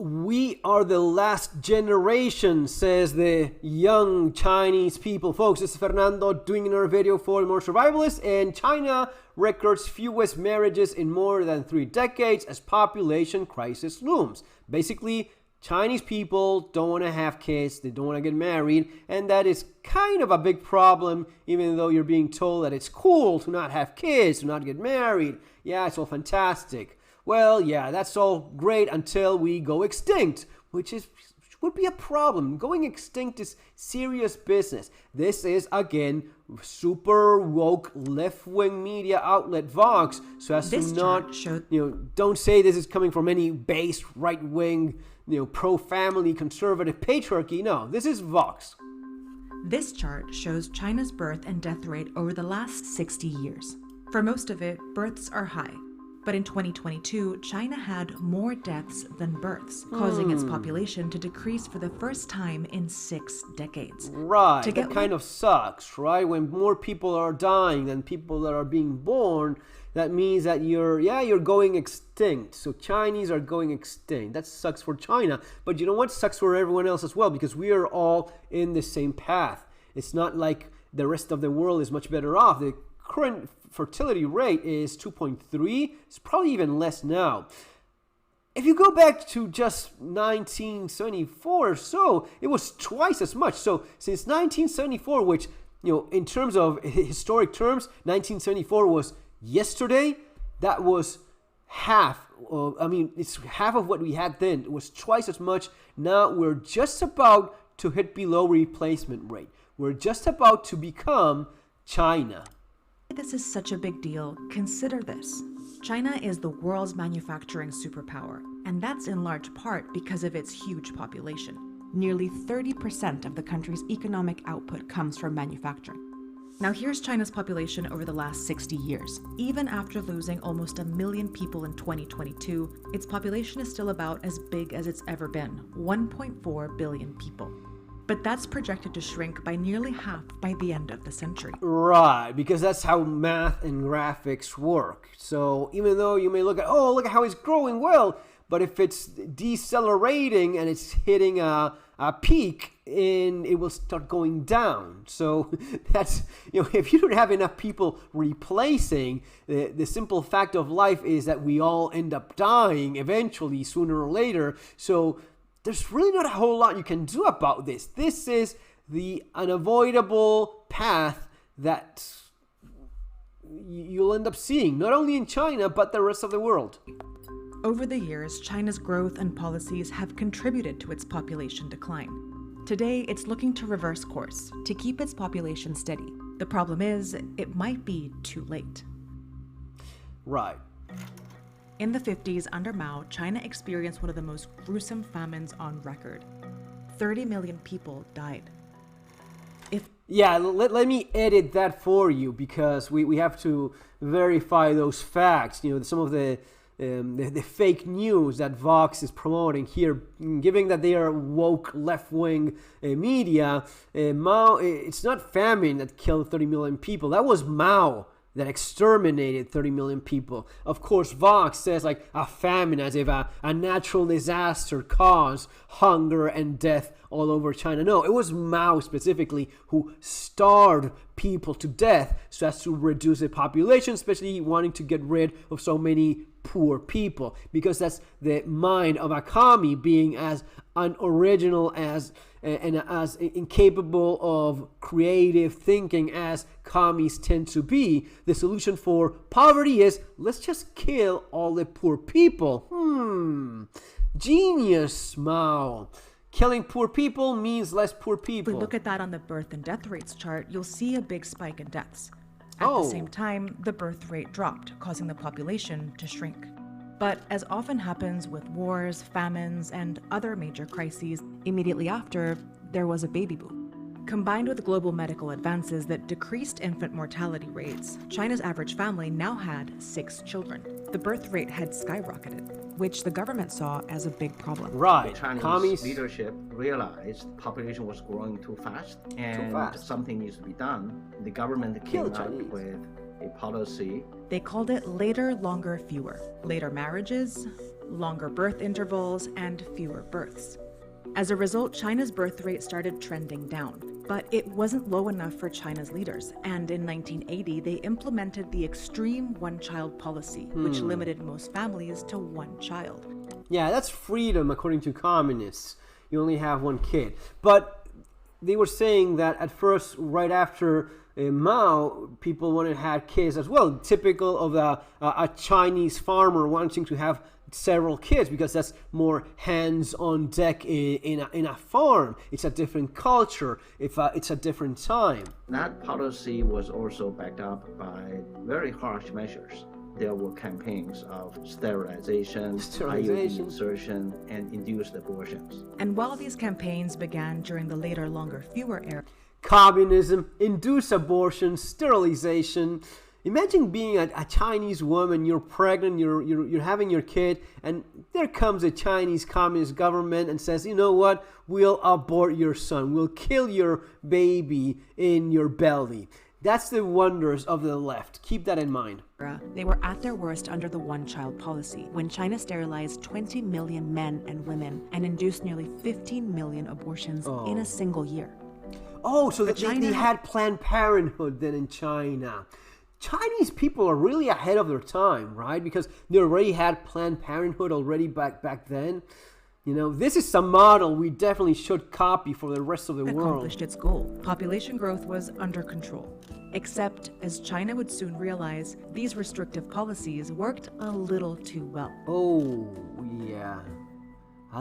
we are the last generation, says the young Chinese people. Folks, this is Fernando doing another video for More Survivalists, and China records fewest marriages in more than 3 decades as population crisis looms. Basically, Chinese people don't want to have kids, they don't want to get married, and that is kind of a big problem, even though you're being told that it's cool to not have kids, to not get married. Yeah, it's all fantastic. Well, yeah, that's all great until we go extinct, which would be a problem. Going extinct is serious business. This is, again, super woke left-wing media outlet Vox, so as to not, don't say this is coming from any base right-wing, pro-family conservative patriarchy. No, this is Vox. This chart shows China's birth and death rate over the last 60 years. For most of it, births are high. But in 2022, China had more deaths than births, causing its population to decrease for the first time in 6 decades. Right, that kind of sucks, right? When more people are dying than people that are being born, that means that you're going extinct. So Chinese are going extinct. That sucks for China. But you know what? Sucks for everyone else as well, because we are all in the same path. It's not like the rest of the world is much better off. The current fertility rate is 2.3. It's probably even less now. If you go back to just 1974 or so, it was twice as much. So since 1974, which, in terms of historic terms, 1974 was yesterday, that was half. It's half of what we had then. It was twice as much. Now we're just about to hit below replacement rate. We're just about to become China. This is such a big deal. Consider this. China is the world's manufacturing superpower, and that's in large part because of its huge population. Nearly 30% of the country's economic output comes from manufacturing. Now here's China's population over the last 60 years. Even after losing almost 1 million people in 2022, its population is still about as big as it's ever been, 1.4 billion people. But that's projected to shrink by nearly half by the end of the century. Right, because that's how math and graphics work. So even though you may look at how it's growing, well, but if it's decelerating and it's hitting a peak, and it will start going down. So that's, if you don't have enough people replacing, the simple fact of life is that we all end up dying eventually, sooner or later. So there's really not a whole lot you can do about this. This is the unavoidable path that you'll end up seeing, not only in China, but the rest of the world. Over the years, China's growth and policies have contributed to its population decline. Today, it's looking to reverse course, to keep its population steady. The problem is, it might be too late. Right. In the 50s, under Mao, China experienced one of the most gruesome famines on record. 30 million people died. Let me edit that for you, because we have to verify those facts. Some of the fake news that Vox is promoting here, given that they are woke left-wing media. Mao, it's not famine that killed 30 million people. That was Mao that exterminated 30 million people. Of course, Vox says like a famine, as if a natural disaster caused hunger and death all over China. No, it was Mao specifically who starved people to death so as to reduce the population, especially wanting to get rid of so many poor people, because that's the mind of a commie, being as unoriginal as and as incapable of creative thinking as commies tend to be. The solution for poverty is, let's just kill all the poor people. Genius, Mao. Killing poor people means less poor people. If we look at that on the birth and death rates chart, you'll see a big spike in deaths. At the same time, the birth rate dropped, causing the population to shrink. But as often happens with wars, famines, and other major crises, immediately after, there was a baby boom. Combined with global medical advances that decreased infant mortality rates, China's average family now had 6 children. The birth rate had skyrocketed, which the government saw as a big problem. Right. Chinese leadership realized the population was growing too fast, and something needs to be done. The government came up with a policy. They called it later, longer, fewer. Later marriages, longer birth intervals, and fewer births. As a result, China's birth rate started trending down. But it wasn't low enough for China's leaders, and in 1980 they implemented the extreme one-child policy, which limited most families to one child. Yeah, that's freedom according to communists. You only have one kid. But they were saying that at first, right after Mao, people wanted to have kids as well. Typical of a Chinese farmer wanting to have several kids because that's more hands on deck in a farm. It's a different culture. It's a different time. That policy was also backed up by very harsh measures. There were campaigns of sterilization, IUD insertion, and induced abortions. And while these campaigns began during the later longer fewer era, communism, induced abortion, sterilization. Imagine being a Chinese woman, you're pregnant, you're having your kid, and there comes a Chinese communist government and says, you know what, we'll abort your son, we'll kill your baby in your belly. That's the wonders of the left. Keep that in mind. They were at their worst under the one-child policy, when China sterilized 20 million men and women and induced nearly 15 million abortions in a single year. Oh, so they had Planned Parenthood then in China. Chinese people are really ahead of their time, right? Because they already had Planned Parenthood already back then. You know, this is a model we definitely should copy for the rest of the world. Accomplished its goal. Population growth was under control. Except, as China would soon realize, these restrictive policies worked a little too well. Oh, yeah.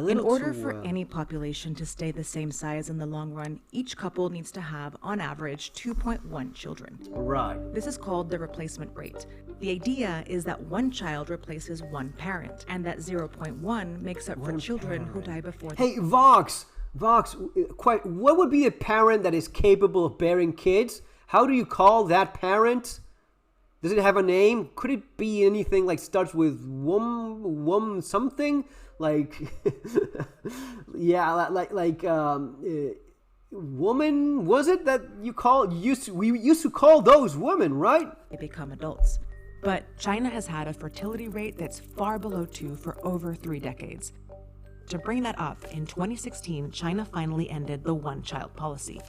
In order for any population to stay the same size in the long run, each couple needs to have, on average, 2.1 children. Right. This is called the replacement rate. The idea is that one child replaces one parent, and that 0.1 makes up for children who die before. Hey, Vox, what would be a parent that is capable of bearing kids? How do you call that parent? Does it have a name? Could it be anything like starts with wom something? Like, yeah, like woman, was it that you we used to call those women, right? They become adults. But China has had a fertility rate that's far below 2 for over 3 decades. To bring that up, in 2016, China finally ended the one-child policy.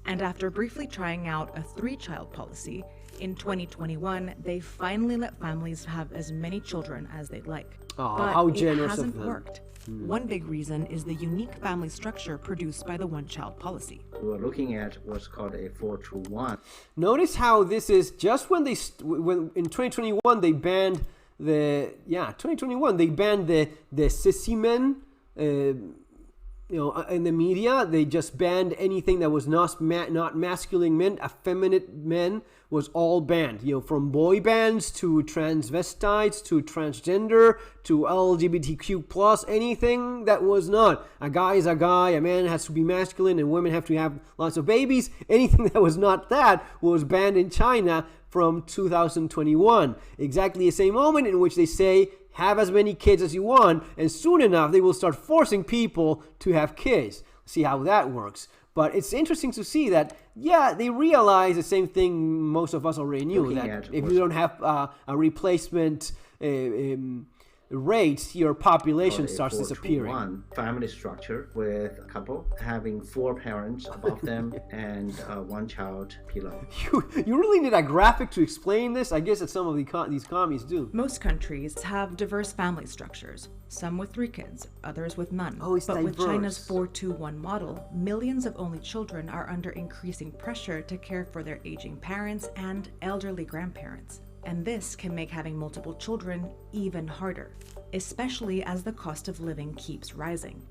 And after briefly trying out a 3-child policy, in 2021, they finally let families have as many children as they'd like. Oh, but how generous it hasn't of them. worked. One big reason is the unique family structure produced by the one-child policy. We were looking at what's called a 4-to-1. Notice how this is just when when in 2021 they banned the sissy men. In the media, they just banned anything that was not masculine men. Effeminate men was all banned. From boy bands to transvestites to transgender to LGBTQ plus, anything that was not. A guy is a guy, a man has to be masculine, and women have to have lots of babies. Anything that was not that was banned in China from 2021. Exactly the same moment in which they say, have as many kids as you want, and soon enough they will start forcing people to have kids. See how that works. But it's interesting to see that, yeah, they realize the same thing most of us already knew, that if you don't have a replacement rate, your population starts disappearing. One family structure with a couple having 4 parents above them and one child below. You really need a graphic to explain this? I guess that some of these commies do. Most countries have diverse family structures, some with 3 kids, others with none. Oh, it's but diverse. With China's 4-to-1 model, millions of only children are under increasing pressure to care for their aging parents and elderly grandparents. And this can make having multiple children even harder, especially as the cost of living keeps rising.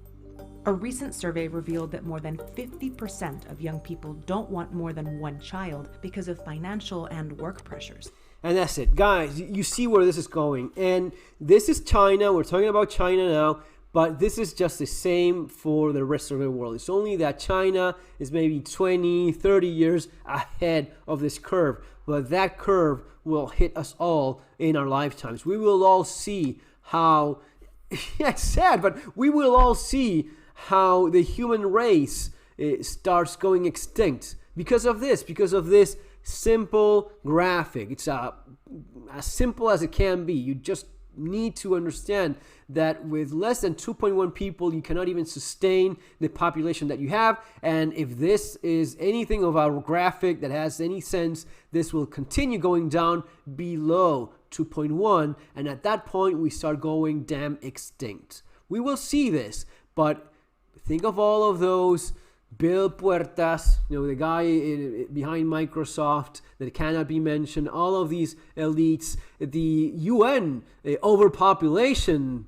A recent survey revealed that more than 50% of young people don't want more than one child because of financial and work pressures. And that's it. Guys, you see where this is going. And this is China. We're talking about China now. But this is just the same for the rest of the world. It's only that China is maybe 20, 30 years ahead of this curve. But that curve will hit us all in our lifetimes. We will all see how, yeah, it's sad, but we will all see how the human race starts going extinct because of this simple graphic. It's as simple as it can be. You just need to understand that with less than 2.1 people, you cannot even sustain the population that you have. And if this is anything of our graphic that has any sense, this will continue going down below 2.1. And at that point, we start going damn extinct. We will see this, but think of all of those Bill Puertas, the guy behind Microsoft that cannot be mentioned, all of these elites, the UN overpopulation,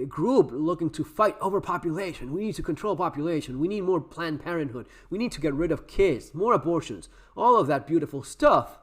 group looking to fight overpopulation. We need to control population. We need more Planned Parenthood. We need to get rid of kids, more abortions, all of that beautiful stuff.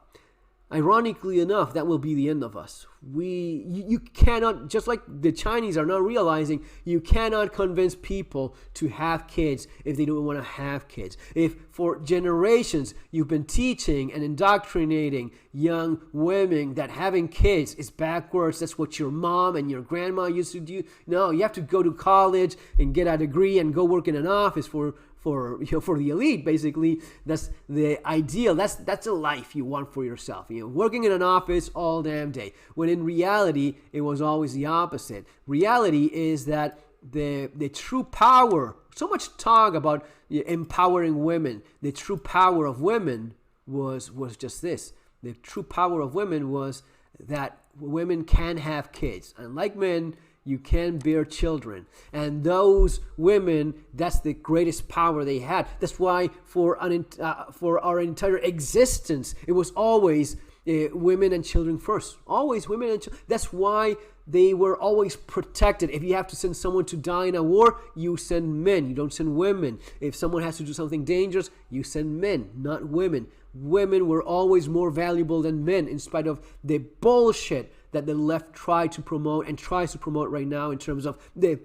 Ironically enough, that will be the end of us. You cannot, just like the Chinese are now realizing, you cannot convince people to have kids if they don't want to have kids. If for generations you've been teaching and indoctrinating young women that having kids is backwards, that's what your mom and your grandma used to do. No, you have to go to college and get a degree and go work in an office for the elite. Basically, that's the ideal. That's a life you want for yourself. Working in an office all damn day. When in reality, it was always the opposite. Reality is that the true power. So much talk about empowering women. The true power of women was just this. The true power of women was that women can have kids, unlike men. You can bear children. And those women, that's the greatest power they had. That's why for our entire existence, it was always women and children first. Always women and children. That's why they were always protected. If you have to send someone to die in a war, you send men. You don't send women. If someone has to do something dangerous, you send men, not women. Women were always more valuable than men, in spite of the bullshit that the left tried to promote and tries to promote right now in terms of the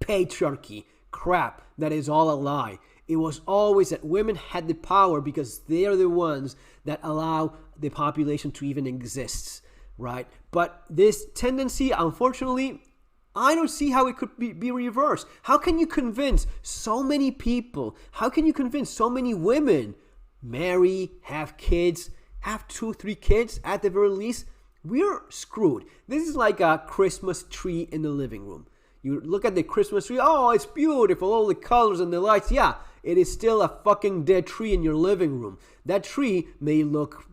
patriarchy crap. That is all a lie. It was always that women had the power because they are the ones that allow the population to even exist, right? But this tendency, unfortunately, I don't see how it could be reversed. How can you convince so many people? How can you convince so many women marry, have kids, have 2-3 kids at the very least? We're screwed. This is like a Christmas tree in the living room. You look at the Christmas tree, oh, it's beautiful, all the colors and the lights. Yeah, it is still a fucking dead tree in your living room. That tree may look,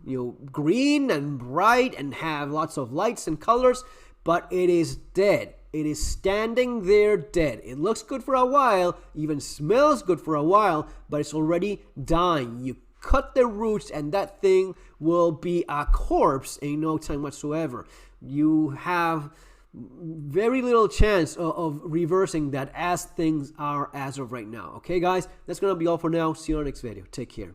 green and bright and have lots of lights and colors, but it is dead. It is standing there dead. It looks good for a while, even smells good for a while, but it's already dying. You cut the roots and that thing will be a corpse in no time whatsoever. You have very little chance of reversing that as things are as of right now. Okay, guys, that's going to be all for now. See you on the next video. Take care.